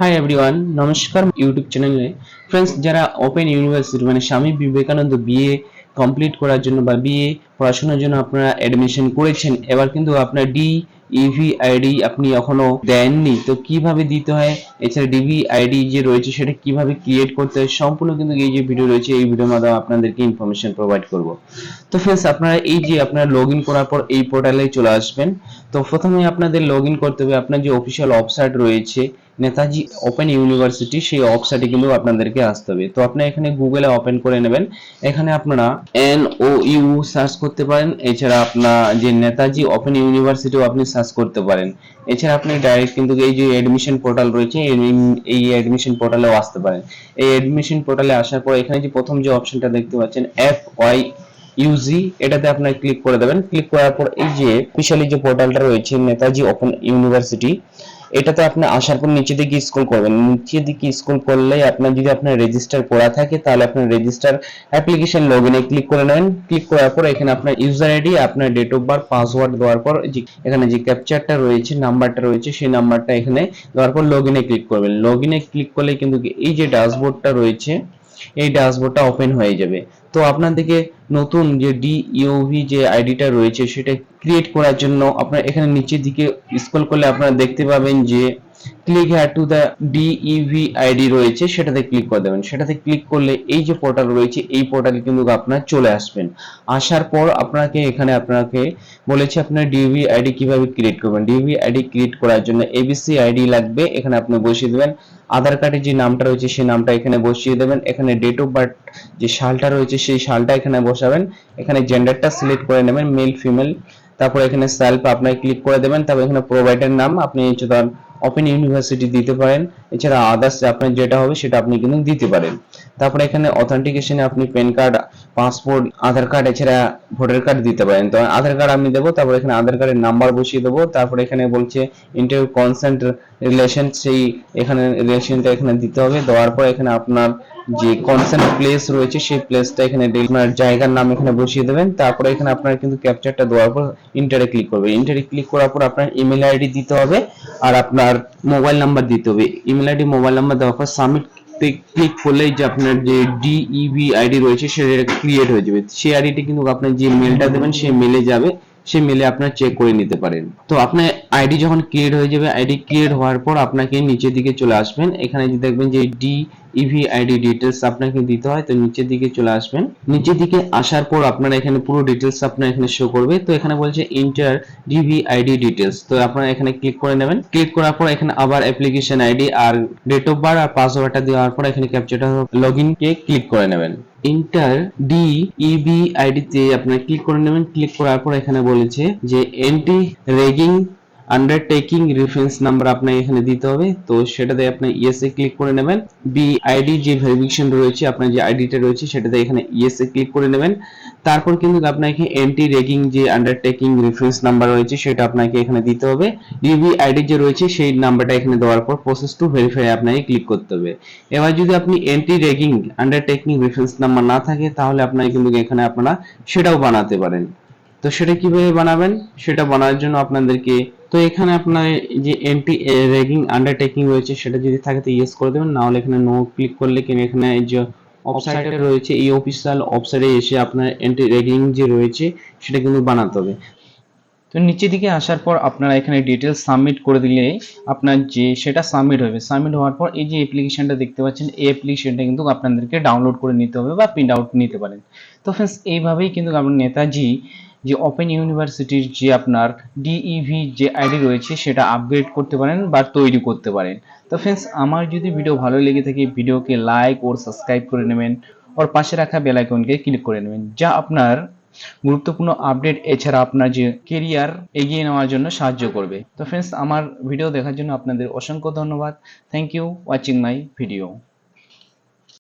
Hi everyone, নমস্কার YouTube চ্যানেলে। Friends, যারা ওপেন ইউনিভার্সিটি মানে স্বামী বিবেকানন্দ বিএ কমপ্লিট করার জন্য বা বিএ পড়াশোনার জন্য আপনারা অ্যাডমিশন করেছেন, এবার কিন্তু আপনার ইভি আইডি আপনি এখনো দেননি, তো কিভাবে দিতে হয়, এছাড়া ডিভি আইডি যে রয়েছে সেটা কিভাবে ক্রিয়েট করতে হয়, সম্পূর্ণ কিন্তু এই যে ভিডিও রয়েছে এই ভিডিওর মাধ্যমে আপনাদেরকে ইনফরমেশন প্রোভাইড করব। তো ফ্রেন্ডস, আপনারা এই যে আপনারা লগ ইন করার পর এই পোর্টালে চলে আসবেন। তো প্রথমে আপনাদের লগ ইন করতে হবে আপনার যে অফিসিয়াল ওয়েবসাইট রয়েছে নেতাজি ওপেন ইউনিভার্সিটি, সেই ওয়েবসাইটে কিন্তু আপনাদেরকে আসতে হবে। তো আপনি এখানে গুগলে ওপেন করে নেবেন। এখানে আপনারা NOU সার্চ করতে পারেন, এছাড়া আপনার যে নেতাজি ওপেন ইউনিভার্সিটিও আপনি সার্চ করতে পারেন। এছাড়া আপনি ডাইরেক্ট কিন্তু এই যে এডমিশন পোর্টাল রয়েছে এই এডমিশন পোর্টালেও আসতে পারেন। এই এডমিশন পোর্টালে আসার পর এখানে যে প্রথম যে অপশনটা দেখতে পাচ্ছেন FYUG, এটাতে আপনার ক্লিক করে দেবেন। ক্লিক করার পর এই যে অফিশিয়ালি যে পোর্টালটা রয়েছে নেতাজি ওপেন ইউনিভার্সিটি, এটাতে আপনি আসার পর নিচে দিকে স্ক্রল করবেন। নিচে দিকে স্ক্রল করলে আপনার যদি আপনার রেজিস্টার করা থাকে তাহলে আপনার রেজিস্টার অ্যাপ্লিকেশন লগইনে ক্লিক করে নেবেন। ক্লিক করার পর এখানে আপনার ইউজার আইডি, আপনার ডেট অফ বার্থ, পাসওয়ার্ড দেওয়ার পর এখানে যে ক্যাপচারটা রয়েছে, নাম্বারটা রয়েছে, সেই নাম্বারটা এখানে দেওয়ার পর লগইনে ক্লিক করবেন। লগইনে ক্লিক করলে কিন্তু এই যে ড্যাশবোর্ডটা রয়েছে এই ড্যাশবোর্ডটা ওপেন হয়ে যাবে। তো আপনাদেরকে নতুন যে ডিইউভি যে আইডিটা রয়েছে সেটা ক্রিয়েট করার জন্য আপনার এখানে নিচের দিকে স্ক্রল করলে আপনারা দেখতে পাবেন যে click here to the DEV ID রয়েছে, সেটাতে ক্লিক করে দেবেন। সেটাতে ক্লিক করলে এই যে পোর্টাল রয়েছে এই পোর্টালে কিন্তু আপনার চলে আসবেন। আসার পর আপনাকে বলেছে আপনার ডিইভি আইডি কিভাবে ক্রিয়েট করবেন। ডিইভি আইডি ক্রিয়েট করার জন্য এবিসি আইডি লাগবে, এখানে আপনি বসিয়ে দেবেন। আধার কার্ডে যে নামটা রয়েছে সেই নামটা এখানে বসিয়ে দেবেন। এখানে ডেট অফ বার্থ যে সালটা রয়েছে সেই সালটা এখানে বসাবেন। এখানে জেন্ডারটা সিলেক্ট করে নেবেন, মেল ফিমেল। তারপর এখানে সেলফ আপনাকে ক্লিক করে দেবেন। তারপর এখানে প্রোভাইডার নাম আপনি ধরেন ওপেন ইউনিভার্সিটি দিতে পারেন, এছাড়া আদার্স আপনার যেটা হবে সেটা আপনি কিন্তু দিতে পারেন। তারপরে এখানে অথেন্টিকেশনে আপনি প্যান কার্ড, পাসপোর্ট, আধার কার্ড, এছাড়া ভোটার কার্ড দিতে পারেন। তো আধার কার্ড আমি দেবো, তারপর এখানে আধার কার্ডের নাম্বার বসিয়ে দেবো। তারপরে এখানে বলছে ইন্টারভিউ কনসেন্ট রিলেশন, সেই এখানে রিলেশনটা এখানে দিতে হবে। দেওয়ার পর এখানে আপনার যে কনসেন্ট প্লেস রয়েছে সেই প্লেসটা এখানে আপনার জায়গার নাম এখানে বসিয়ে দেবেন। তারপরে এখানে আপনার কিন্তু ক্যাপচারটা দেওয়ার পর ইন্টারে ক্লিক করবে। ইন্টারে ক্লিক করার পর আপনার ইমেল আইডি দিতে হবে আর আপনার মোবাইল নাম্বার দিতে হবে। ইমেল আইডি মোবাইল নাম্বার দেওয়ার পর সাবমিট ক্লিক করলেই যে আপনার যে ডিইভি আইডি রয়েছে সেটা ক্রিয়েট হয়ে যাবে। সেই আইডিটি কিন্তু আপনার যে মেলটা দেবেন সেই মেলে যাবে, সেই মেলে আপনার চেক করে নিতে পারেন। তো আপনার আইডি যখন ক্রিয়েট হয়ে যাবে, আইডি ক্রিয়েট হওয়ার পর আপনাকে নিচের দিকে চলে আসবেন। এখানে যে দেখবেন যে ডিইভি আইডি ডিটেলস আপনাকে দিতে হয়, তো নিচের দিকে চলে আসবেন। নিচের দিকে আসার পর আপনারা এখানে পুরো ডিটেলস আপনার এখানে শো করবে। তো এখানে বলছে ইন্টার ডিভি আইডি ডিটেলস, তো আপনারা এখানে ক্লিক করে নেবেন। ক্লিক করার পর এখানে আবার অ্যাপ্লিকেশন আইডি আর ডেট অফ বার্থ আর পাসওয়ার্ডটা দেওয়ার পর এখানে ক্যাপচারটা লগইন কে ক্লিক করে নেবেন। ইন্টার ডিইবি আইডিতে আপনারা ক্লিক করে নেবেন। ক্লিক করার পর এখানে বলেছে যে anti ragging undertaking reference number আপনাকে এখানে দিতে হবে, তো সেটাতে আপনি ইয়েস এ ক্লিক করে নেবেন। বি আইডি যে ভেরিফিকেশন রয়েছে, আপনার যে আইডিটা রয়েছে সেটাতে এখানে ইয়েস এ ক্লিক করে নেবেন। তারপর কিন্তু আপনাকে এন্টি রেগিং যে আন্ডারটেকিং রেফারেন্স নাম্বার রয়েছে সেটা আপনাকে এখানে দিতে হবে। ডিবি আইডি যে রয়েছে সেই নাম্বারটা এখানে দেওয়ার পর প্রসেস টু ভেরিফাই আপনাকে ক্লিক করতে হবে। এবার যদি আপনি anti ragging undertaking reference number না থাকে তাহলে আপনাকে কিন্তু এখানে আপনারা সেটাও বানাতে পারেন। তো সেটা কিভাবে বানাবেন, সেটা বানানোর জন্য আপনাদেরকে, তো এখানে আপনার যে এন্টি র্যাগিং আন্ডারটেকিং রয়েছে সেটা যদি থাকে তো ইয়েস করে দেবেন, না হলে এখানে নো ক্লিক করলে কিন্তু এখানে যে ওয়েবসাইটে রয়েছে এই অফিসিয়াল ওয়েবসাইটে এসে আপনার এন্টি র্যাগিং যে রয়েছে সেটা কিন্তু বানাতে হবে। তো নিচের দিকে আসার পর আপনারা এখানে ডিটেলস সাবমিট করে দিলে আপনার যে সেটা সাবমিট হবে। সাবমিট হওয়ার পর এই যে অ্যাপ্লিকেশনটা দেখতে পাচ্ছেন এই অ্যাপ্লিকেশনটা কিন্তু আপনাদেরকে ডাউনলোড করে নিতে হবে বা প্রিন্ট আউট নিতে পারেন। তো ফ্রেন্ডস, এইভাবেই কিন্তু আপনার নেতাজি যে ওপেন ইউনিভার্সিটির যে আপনার ডিইভি যে আইডি রয়েছে সেটা আপগ্রেড করতে পারেন বা তৈরি করতে পারেন। তো ফ্রেন্ডস, আমার যদি ভিডিও ভালো লেগে থাকে ভিডিওকে লাইক ও সাবস্ক্রাইব করে নেবেন, ওর পাশে রাখা বেল আইকনকে ক্লিক করে নেবেন, যা আপনার গুরুত্বপূর্ণ আপডেট এছাড়া আপনার যে কেরিয়ার এগিয়ে নেওয়ার জন্য সাহায্য করবে। তো ফ্রেন্ডস, আমার ভিডিও দেখার জন্য আপনাদের অসংখ্য ধন্যবাদ। Thank you watching my video.